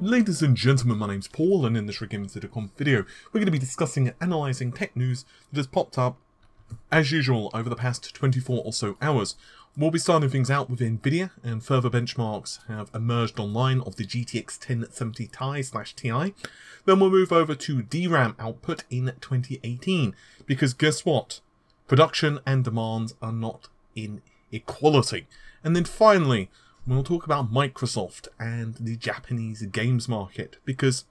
Ladies and gentlemen, my name's Paul, and in this RegGaming.com video, we're going to be discussing and analysing tech news that has popped up, as usual, over the past 24 or so hours. We'll be starting things out with Nvidia, and further benchmarks have emerged online of the GTX 1070 Ti/Ti. Then we'll move over to DRAM output in 2018, because guess what? Production and demand are not in equality. And then finally, we'll talk about Microsoft and the Japanese games market, because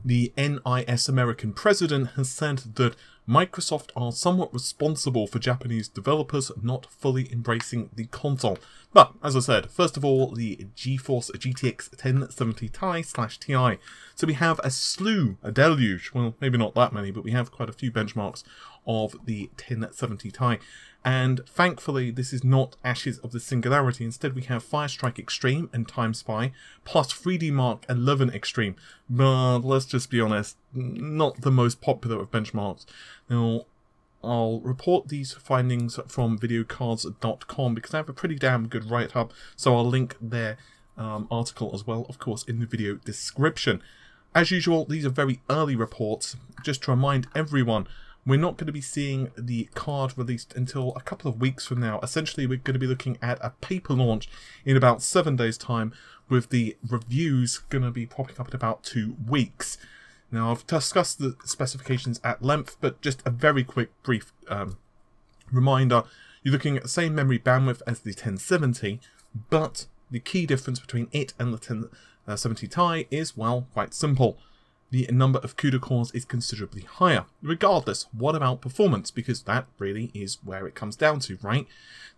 the NIS American president has said that Microsoft are somewhat responsible for Japanese developers not fully embracing the console. But, as I said, first of all, the GeForce GTX 1070 Ti/Ti. So we have a deluge, well, maybe not that many, but we have quite a few benchmarks of the 1070 Ti. And thankfully, this is not Ashes of the Singularity. Instead, we have Firestrike Extreme and Time Spy, plus 3D Mark 11 Extreme. But let's just be honest, not the most popular of benchmarks. Now, I'll report these findings from videocards.com because I have a pretty damn good write-up, so I'll link their article as well, of course, in the video description. As usual, these are very early reports. Just to remind everyone, we're not going to be seeing the card released until a couple of weeks from now. Essentially, we're going to be looking at a paper launch in about 7 days' time, with the reviews going to be popping up in about 2 weeks. Now, I've discussed the specifications at length, but just a very quick, brief reminder. You're looking at the same memory bandwidth as the 1070, but the key difference between it and the 1070 Ti is, well, quite simple. The number of CUDA cores is considerably higher. Regardless, what about performance? Because that really is where it comes down to, right?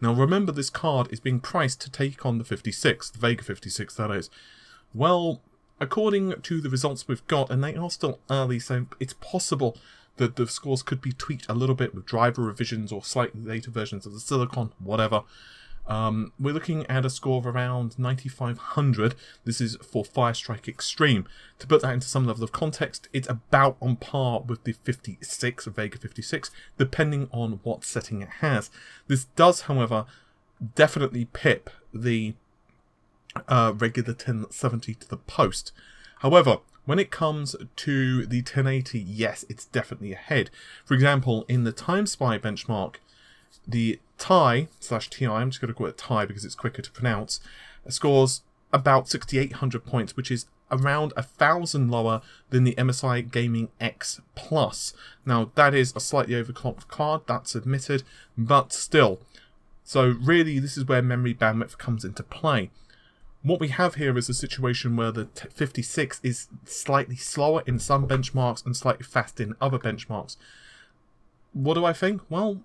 Now remember, this card is being priced to take on the 56, the Vega 56 that is. Well, according to the results we've got, and they are still early, so it's possible that the scores could be tweaked a little bit with driver revisions or slightly later versions of the silicon, whatever. We're looking at a score of around 9500. This is for Firestrike Extreme. To put that into some level of context, it's about on par with the 56, Vega 56, depending on what setting it has. This does, however, definitely pip the regular 1070 to the post. However, when it comes to the 1080, yes, it's definitely ahead. For example, in the Time Spy benchmark, the Ti/Ti, I'm just going to call it Ti because it's quicker to pronounce, scores about 6800 points, which is around 1000 lower than the MSI Gaming X Plus. Now, that is a slightly overclocked card, that's admitted, but still. So really, this is where memory bandwidth comes into play. What we have here is a situation where the 56 is slightly slower in some benchmarks and slightly faster in other benchmarks. What do I think? Well,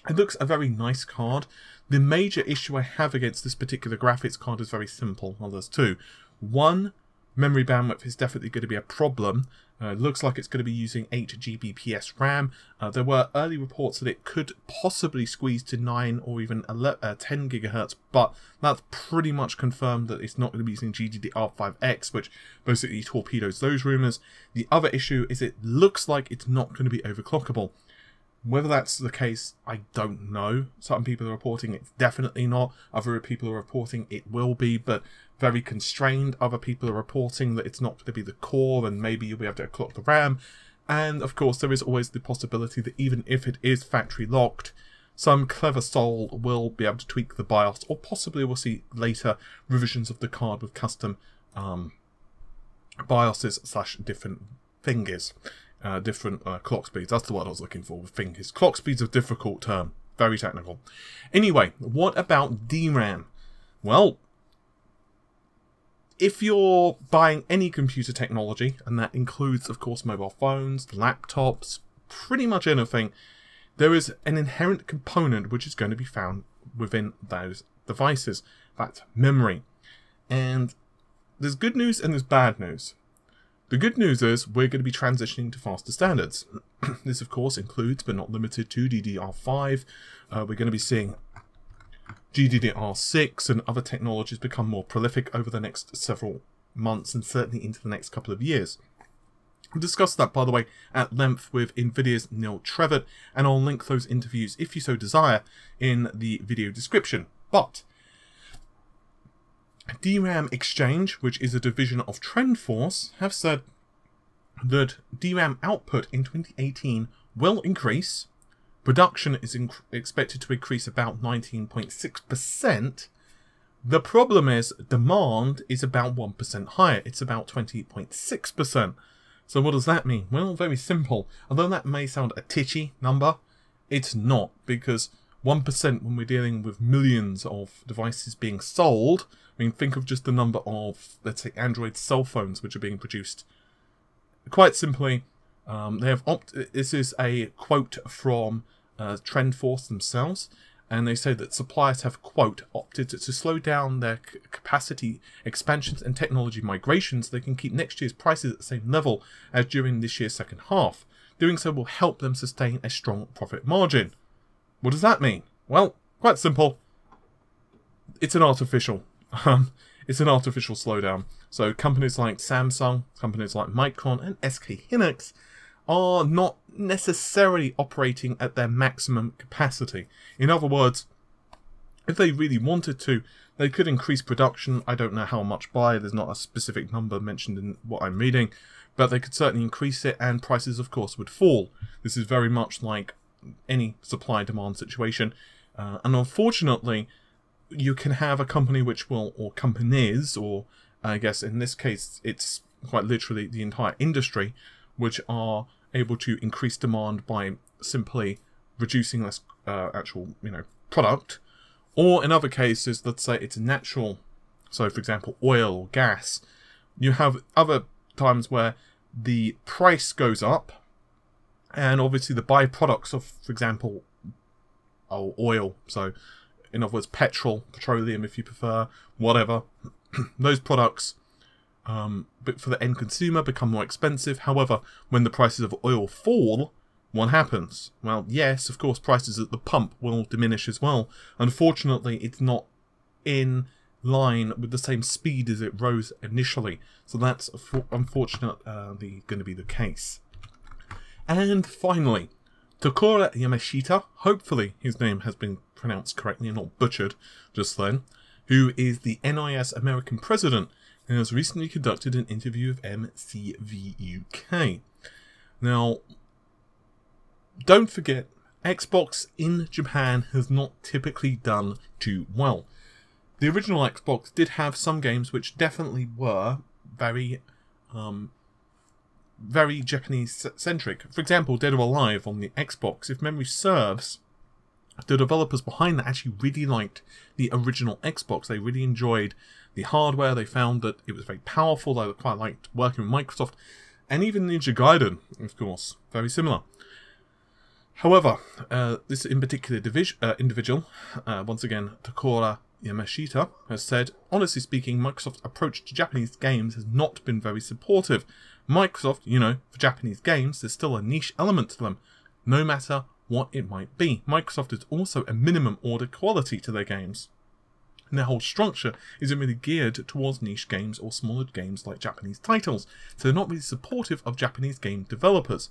it looks a very nice card. The major issue I have against this particular graphics card is very simple. Well, there's two. One, memory bandwidth is definitely going to be a problem. It looks like it's going to be using 8 GBps RAM. There were early reports that it could possibly squeeze to 9 or even 10 GHz, but that's pretty much confirmed that it's not going to be using GDDR5X, which basically torpedoes those rumours. The other issue is it looks like it's not going to be overclockable. Whether that's the case, I don't know. Some people are reporting it's definitely not. Other people are reporting it will be, but very constrained. Other people are reporting that it's not going to be the core and maybe you'll be able to clock the RAM. And of course, there is always the possibility that even if it is factory locked, some clever soul will be able to tweak the BIOS, or possibly we'll see later revisions of the card with custom BIOSes / different fingers. Different clock speeds. That's the word I was looking for with fingers. Clock speed's a difficult term. Very technical. Anyway, what about DRAM? Well, if you're buying any computer technology, and that includes, of course, mobile phones, laptops, pretty much anything, there is an inherent component which is going to be found within those devices. That's memory. And there's good news and there's bad news. The good news is we're going to be transitioning to faster standards. This, of course, includes, but not limited to, DDR5. We're going to be seeing GDDR6 and other technologies become more prolific over the next several months and certainly into the next couple of years. We discussed that, by the way, at length with Nvidia's Neil Trevett, and I'll link those interviews, if you so desire, in the video description. But DRAM Exchange, which is a division of Trendforce, have said that DRAM output in 2018 will increase. Production is expected to increase about 19.6%. The problem is demand is about 1% higher. It's about 20.6%. So what does that mean? Well, very simple. Although that may sound a titchy number, it's not, because 1% when we're dealing with millions of devices being sold, I mean, think of just the number of, let's say, Android cell phones which are being produced. Quite simply, they have this is a quote from Trendforce themselves, and they say that suppliers have, quote, opted to slow down their capacity expansions and technology migrations so they can keep next year's prices at the same level as during this year's second half. Doing so will help them sustain a strong profit margin. What does that mean? Well, quite simple. It's an artificial slowdown. So companies like Samsung, companies like Micron and SK Hynix are not necessarily operating at their maximum capacity. In other words, if they really wanted to, they could increase production. I don't know how much by, there's not a specific number mentioned in what I'm reading, but they could certainly increase it, and prices, of course, would fall. This is very much like any supply-demand situation. And unfortunately, you can have a company which will, or companies, or I guess in this case, it's quite literally the entire industry, which are able to increase demand by simply reducing less actual, product. Or in other cases, let's say it's natural, so for example, oil or gas. You have other times where the price goes up, and obviously the byproducts of, for example, oil, so in other words, petroleum if you prefer, whatever, those products, but for the end consumer, become more expensive. However, when the prices of oil fall, what happens? Well, yes, of course, prices at the pump will diminish as well. Unfortunately, it's not in line with the same speed as it rose initially, so that's unfortunately going to be the case. And finally, Takura Yamashita, hopefully his name has been pronounced correctly and not butchered just then, who is the NIS American president, and has recently conducted an interview with MCV UK. Now, don't forget, Xbox in Japan has not typically done too well. The original Xbox did have some games which definitely were very Japanese-centric. For example, Dead or Alive on the Xbox, if memory serves, the developers behind that actually really liked the original Xbox. They really enjoyed the hardware. They found that it was very powerful. They quite liked working with Microsoft. And even Ninja Gaiden, of course, very similar. However, this in particular individual, once again, Takura Yamashita, has said, honestly speaking, Microsoft's approach to Japanese games has not been very supportive. Microsoft, for Japanese games, there's still a niche element to them, no matter what it might be. Microsoft is also a minimum order quality to their games. And their whole structure isn't really geared towards niche games or smaller games like Japanese titles, so they're not really supportive of Japanese game developers.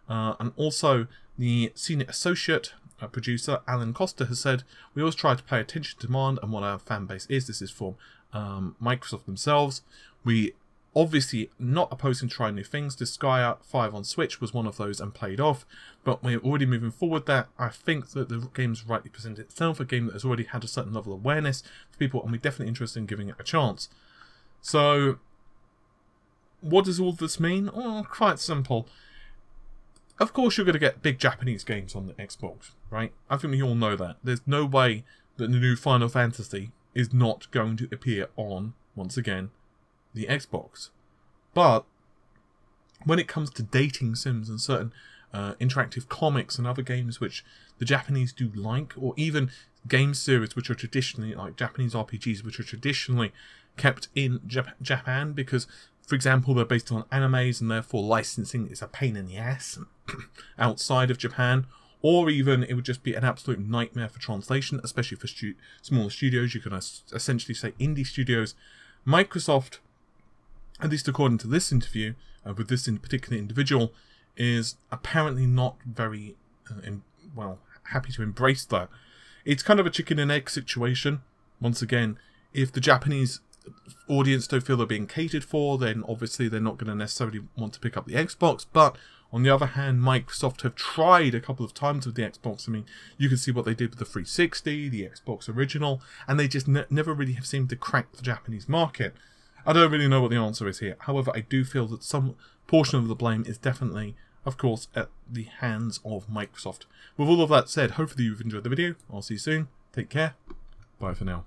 And also, the senior associate producer, Alan Costa, has said, we always try to pay attention to demand and what our fan base is. This is from Microsoft themselves. We obviously not opposing trying new things. Disgaea 5 on Switch was one of those and played off, but we're already moving forward there. I think that the game's rightly presented itself, a game that has already had a certain level of awareness for people, and we're definitely interested in giving it a chance. So, what does all this mean? Oh, quite simple. Of course you're going to get big Japanese games on the Xbox, right? I think we all know that. There's no way that the new Final Fantasy is not going to appear on, once again, the Xbox. But when it comes to dating sims and certain interactive comics and other games which the Japanese do like, or even game series which are traditionally, like Japanese RPGs, which are traditionally kept in Japan because, for example, they're based on animes and therefore licensing is a pain in the ass outside of Japan, or even it would just be an absolute nightmare for translation, especially for smaller studios. You can essentially say indie studios. Microsoft, at least according to this interview with this particular individual, is apparently not very happy to embrace that. It's kind of a chicken and egg situation. Once again, if the Japanese audience don't feel they're being catered for, then obviously they're not going to necessarily want to pick up the Xbox. But on the other hand, Microsoft have tried a couple of times with the Xbox. I mean, you can see what they did with the 360, the Xbox original, and they just never really have seemed to crack the Japanese market. I don't really know what the answer is here. However, I do feel that some portion of the blame is definitely, of course, at the hands of Microsoft. With all of that said, hopefully you've enjoyed the video. I'll see you soon. Take care. Bye for now.